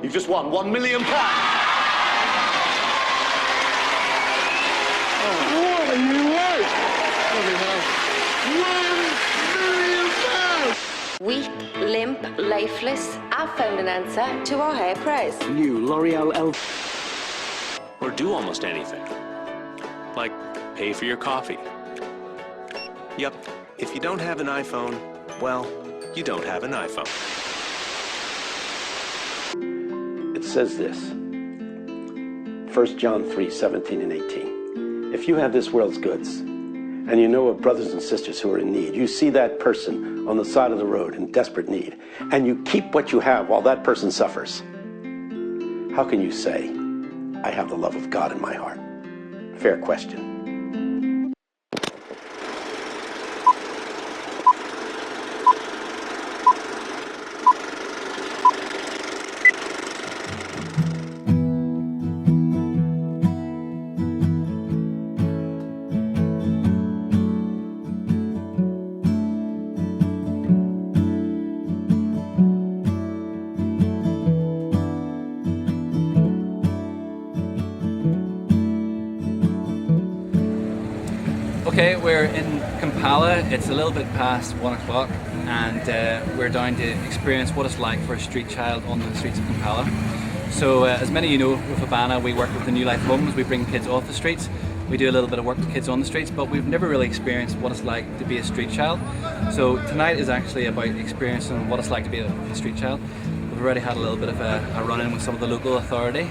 You've just won £1 million. What are you worth? £1 million! Weak, limp, lifeless, I've found an answer to our high price. New L'Oreal L. Or do almost anything. Like pay for your coffee. Yep, if you don't have an iPhone, well, you don't have an iPhone. It says this, 1 John 3:17 and 18. If you have this world's goods, and you know of brothers and sisters who are in need, you see that person on the side of the road in desperate need, and you keep what you have while that person suffers, how can you say, I have the love of God in my heart? Fair question. Okay, we're in Kampala. It's a little bit past 1 o'clock and we're down to experience what it's like for a street child on the streets of Kampala. So as many of you know, with Abaana we work with the New Life Homes. We bring kids off the streets. We do a little bit of work with kids on the streets, but we've never really experienced what it's like to be a street child. So tonight is actually about experiencing what it's like to be a street child. We've already had a little bit of a run-in with some of the local authority,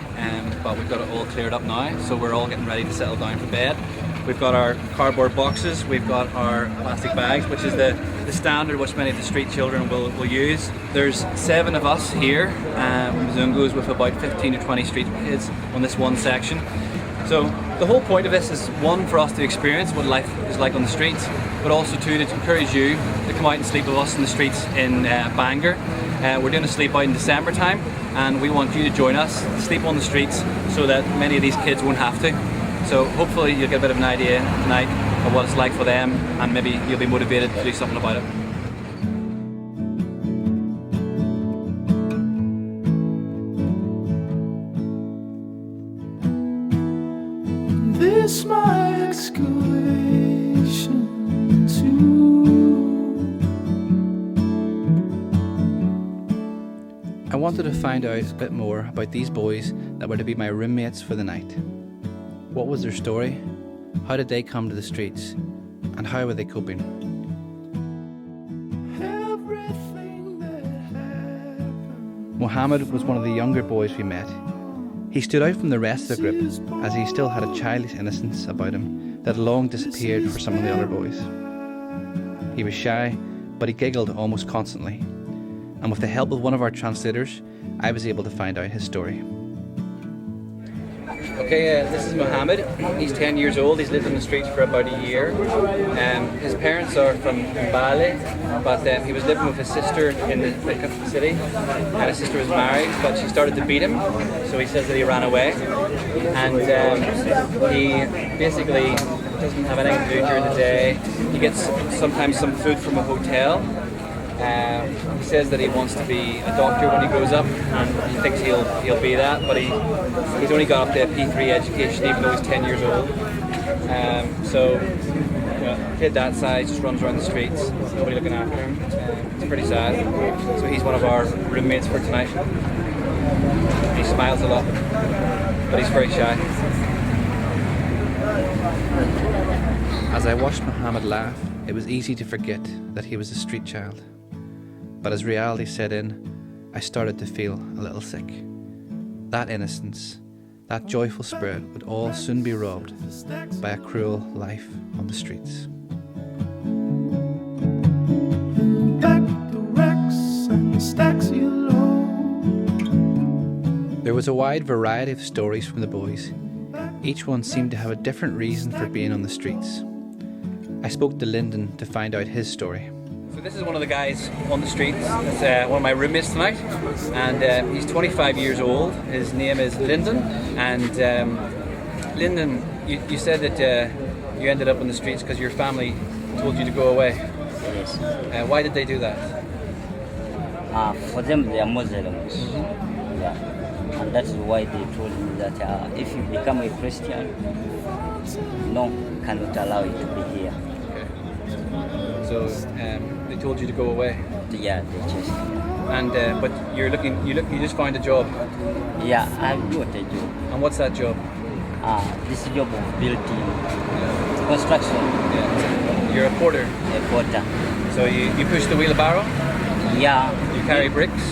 but we've got it all cleared up now, so we're all getting ready to settle down for bed. We've got our cardboard boxes, we've got our plastic bags, which is the standard which many of the street children will use. There's 7 of us here, Mzungus, with about 15 to 20 street kids on this one section. So the whole point of this is, one, for us to experience what life is like on the streets, but also two, to encourage you to come out and sleep with us in the streets in Bangor. We're doing a sleep out in December time, and we want you to join us, sleep on the streets, so that many of these kids won't have to. So hopefully you'll get a bit of an idea tonight of what it's like for them, and maybe you'll be motivated to do something about it. This my excavation too. I wanted to find out a bit more about these boys that were to be my roommates for the night. What was their story? How did they come to the streets? And how were they coping? Mohammed was one of the younger boys we met. He stood out from the rest of the group as he still had a childish innocence about him that had long disappeared for some of the other boys. He was shy, but he giggled almost constantly. And with the help of one of our translators, I was able to find out his story. Okay, this is Mohammed. He's 10 years old. He's lived on the streets for about a year. His parents are from Kampala, but he was living with his sister in the city. And his sister was married, but she started to beat him, so he says that he ran away. And he basically doesn't have anything to do during the day. He gets sometimes some food from a hotel. He says that he wants to be a doctor when he grows up, and he thinks he'll be that, but he's only got up to a P3 education even though he's 10 years old. So a kid that size just runs around the streets, nobody looking after him. It's pretty sad. So he's one of our roommates for tonight. He smiles a lot, but he's very shy. As I watched Mohammed laugh, it was easy to forget that he was a street child. But as reality set in, I started to feel a little sick. That innocence, that joyful spirit would all soon be robbed by a cruel life on the streets. There was a wide variety of stories from the boys. Each one seemed to have a different reason for being on the streets. I spoke to Lyndon to find out his story. So this is one of the guys on the streets. It's one of my roommates tonight, and he's 25 years old. His name is Lyndon, and Lyndon, you said that you ended up on the streets because your family told you to go away. Yes. Why did they do that? For them, they are Muslims. Yeah. And that's why they told me that if you become a Christian, no, cannot allow you to be here. Okay. So they told you to go away. Yeah, they just. And but you just found a job. Yeah, I got a job. And what's that job? This job of building construction. Yeah. You're a porter. A porter. So you push the wheelbarrow? Yeah. You carry bricks?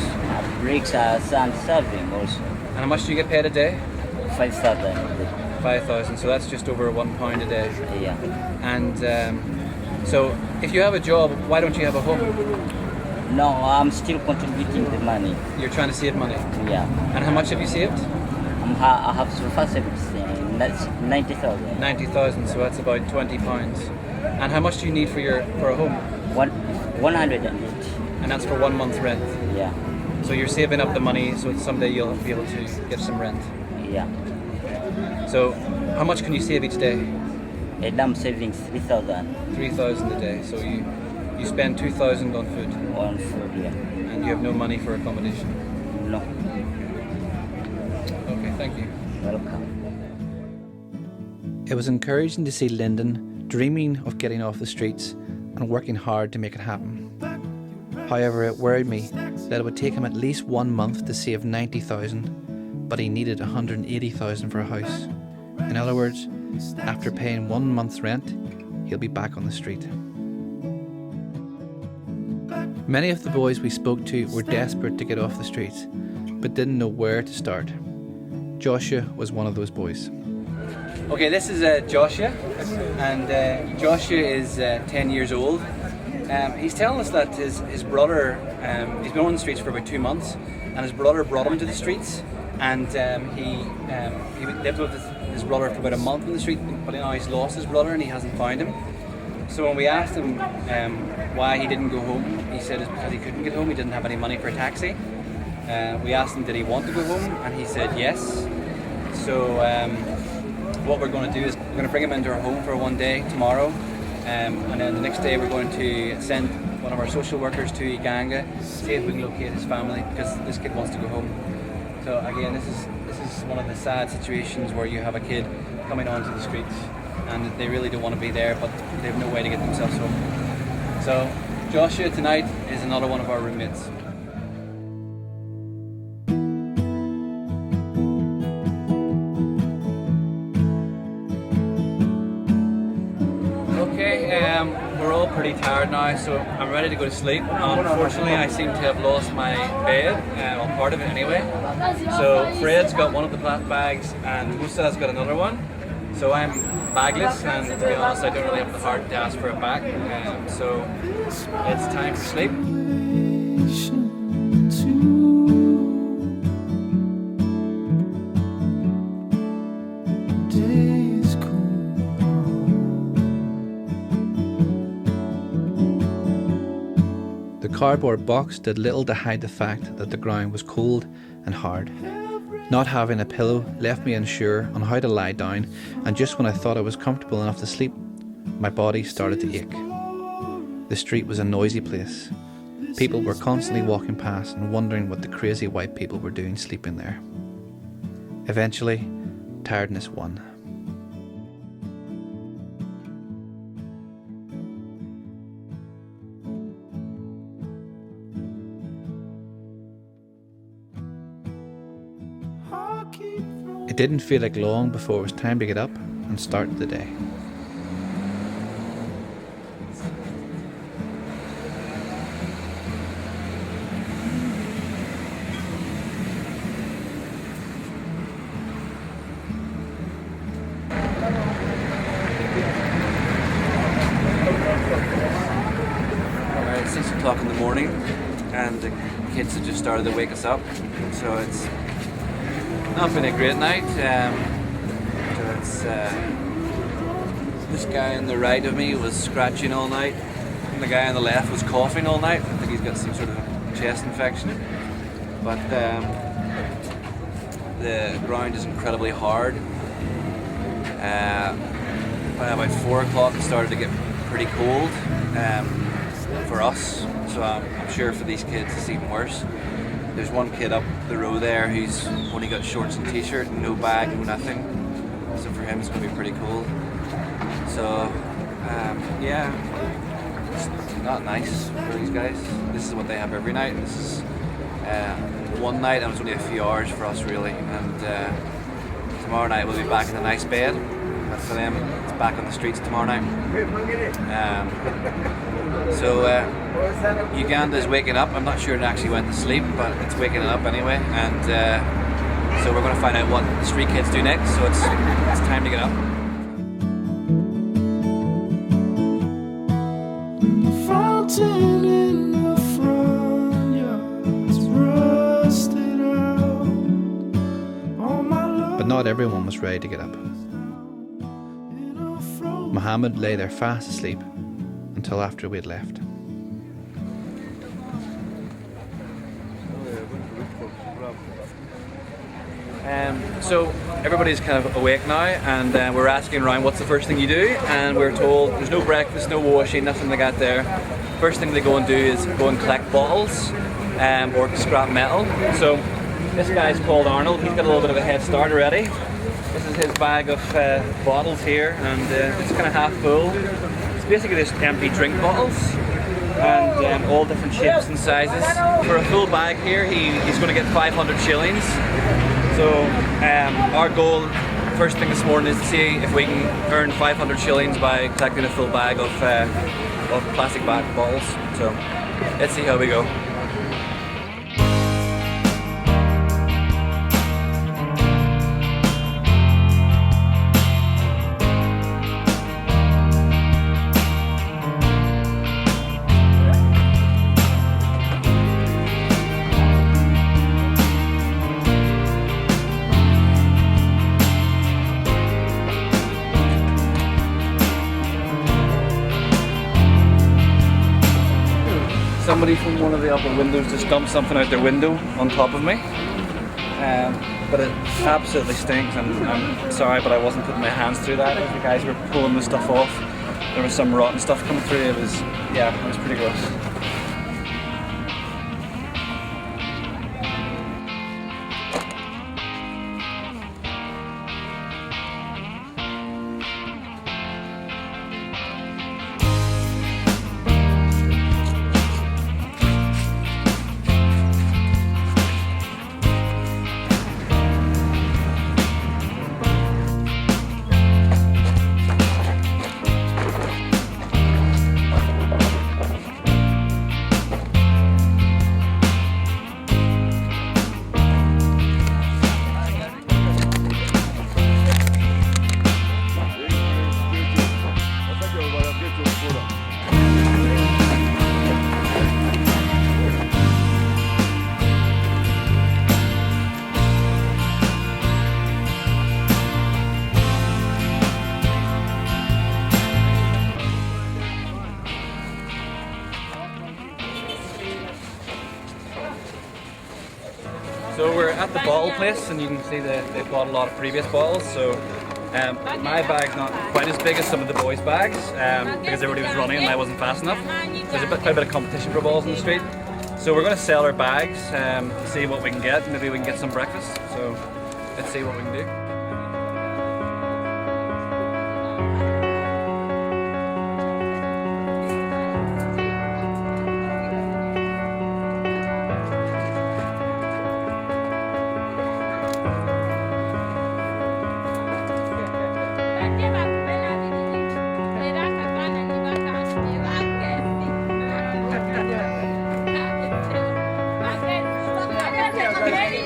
Bricks are sand serving also. And how much do you get paid a day? 5,000. 5,000. So that's just over £1 a day. Yeah. And so if you have a job, why don't you have a home? No, I'm still contributing the money. You're trying to save money? Yeah. And how much have you saved? I have so far saved 90,000. 90,000, so that's about £20. And how much do you need for a home? 180. And that's for 1 month's rent? Yeah. So you're saving up the money so someday you'll be able to get some rent? Yeah. So how much can you save each day? I'm saving 3,000. 3,000 a day, so you spend 2,000 on food? On food, yeah. And you have no money for accommodation? No. Okay, thank you. Welcome. It was encouraging to see Lyndon dreaming of getting off the streets and working hard to make it happen. However, it worried me that it would take him at least 1 month to save 90,000, but he needed 180,000 for a house. In other words, after paying 1 month's rent, he'll be back on the street. Many of the boys we spoke to were desperate to get off the streets, but didn't know where to start. Joshua was one of those boys. Okay, this is Joshua, and Joshua is 10 years old. He's telling us that his brother, he's been on the streets for about 2 months, and his brother brought him to the streets, and he lived with his brother for about a month in the street, but now he's lost his brother and he hasn't found him. So when we asked him why he didn't go home, he said it's because he couldn't get home, he didn't have any money for a taxi. We asked him did he want to go home, and he said yes. So what we're going to do is we're going to bring him into our home for one day tomorrow, and then the next day we're going to send one of our social workers to Uganda, see if we can locate his family, because this kid wants to go home. So again, this is one of the sad situations where you have a kid coming onto the streets and they really don't want to be there, but they have no way to get themselves home. So Joshua tonight is another one of our roommates. We're all pretty tired now, so I'm ready to go to sleep. Unfortunately, I seem to have lost my bed, or part of it anyway. So Fred's got one of the bags and Musa's got another one. So I'm bagless, and to be honest, I don't really have the heart to ask for a bag. So it's time for sleep. The cardboard box did little to hide the fact that the ground was cold and hard. Not having a pillow left me unsure on how to lie down, and just when I thought I was comfortable enough to sleep, my body started to ache. The street was a noisy place. People were constantly walking past and wondering what the crazy white people were doing sleeping there. Eventually, tiredness won. It didn't feel like long before it was time to get up and start the day. Alright, it's 6 o'clock in the morning and the kids have just started to wake us up, so it's not been a great night. So it's this guy on the right of me was scratching all night, and the guy on the left was coughing all night. I think he's got some sort of chest infection. But the ground is incredibly hard. By about 4 o'clock it started to get pretty cold for us, so I'm sure for these kids it's even worse. There's one kid up the row there who's only got shorts and t-shirt, no bag, no nothing. So for him it's going to be pretty cool. So yeah, it's not nice for these guys. This is what they have every night. This is one night and it's only a few hours for us really. And tomorrow night we'll be back in a nice bed. But for them, it's back on the streets tomorrow night. So Uganda is waking up. I'm not sure it actually went to sleep, but it's waking it up anyway. And so we're going to find out what the street kids do next. So it's time to get up. The fountain in the front yard's rusted out. All my love But not everyone was ready to get up. in a frozen Mohammed lay there fast asleep until after we had left. So everybody's kind of awake now, and we're asking around what's the first thing you do, and we're told there's no breakfast, no washing, nothing like that there. First thing they go and do is go and collect bottles or scrap metal. So this guy's called Arnold. He's got a little bit of a head start already. This is his bag of bottles here, and it's kind of half full. It's basically just empty drink bottles, and all different shapes and sizes. For a full bag here, he's going to get 500 shillings. So our goal, first thing this morning, is to see if we can earn 500 shillings by collecting a full bag of plastic bottles. So let's see how we go. Somebody from one of the upper windows just dumped something out their window on top of me. But it absolutely stinks, and I'm sorry, but I wasn't putting my hands through that. As the guys were pulling the stuff off, there was some rotten stuff coming through. It was pretty gross. So we're at the bottle place, and you can see that they've bought a lot of previous bottles. So my bag's not quite as big as some of the boys' bags because everybody was running and I wasn't fast enough. There's quite a bit of competition for balls in the street. So we're going to sell our bags to see what we can get. Maybe we can get some breakfast. So let's see what we can do.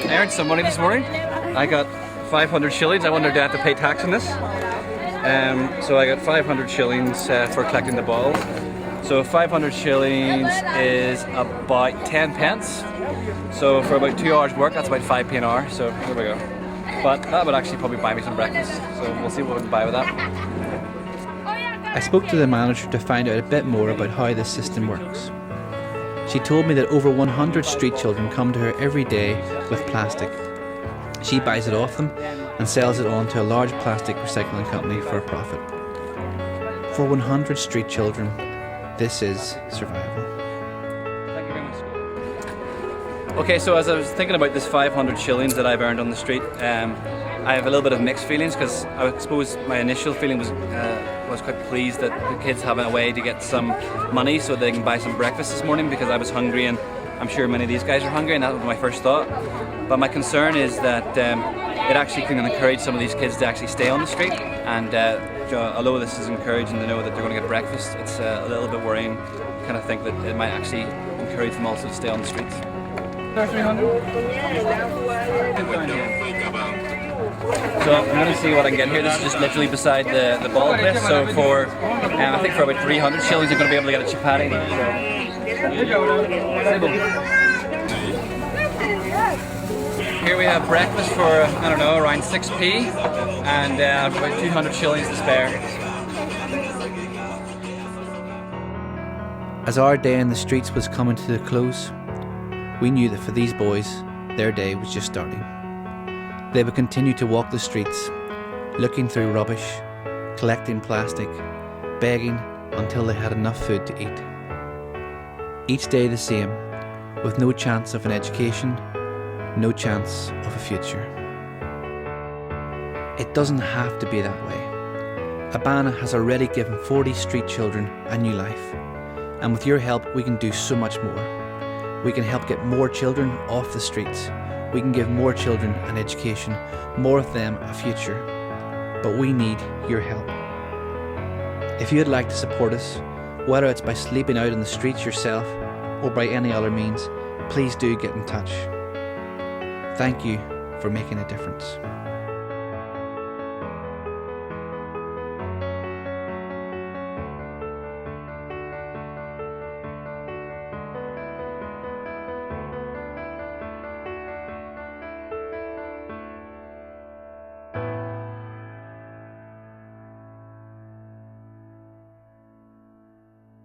I earned some money this morning. I got 500 shillings. I wondered, do I have to pay tax on this? So I got 500 shillings for collecting the bottles. So 500 shillings is about 10 pence. So for about 2 hours work, that's about 5p an hour. So there we go. But that would actually probably buy me some breakfast. So we'll see what we can buy with that. I spoke to the manager to find out a bit more about how this system works. She told me that over 100 street children come to her every day with plastic. She buys it off them and sells it on to a large plastic recycling company for a profit. For 100 street children, this is survival. Thank you very much. Okay, so as I was thinking about this 500 shillings that I've earned on the street, I have a little bit of mixed feelings, because I suppose my initial feeling was quite pleased that the kids have a way to get some money so they can buy some breakfast this morning, because I was hungry and I'm sure many of these guys are hungry, and that was my first thought. But my concern is that it actually can encourage some of these kids to actually stay on the street, and although this is encouraging to know that they're going to get breakfast, it's a little bit worrying. I kind of think that it might actually encourage them also to stay on the streets. 300? So I'm going to see what I can get here. This is just literally beside the ball place. So for I think for about 300 shillings I'm going to be able to get a chapati. Here we have breakfast for, I don't know, around 6p, and about 200 shillings to spare. As our day in the streets was coming to a close, we knew that for these boys, their day was just starting. They would continue to walk the streets, looking through rubbish, collecting plastic, begging until they had enough food to eat. Each day the same, with no chance of an education, no chance of a future. It doesn't have to be that way. Abaana has already given 40 street children a new life, and with your help we can do so much more. We can help get more children off the streets. We can give more children an education, more of them a future. But we need your help. If you'd like to support us, whether it's by sleeping out in the streets yourself or by any other means, please do get in touch. Thank you for making a difference.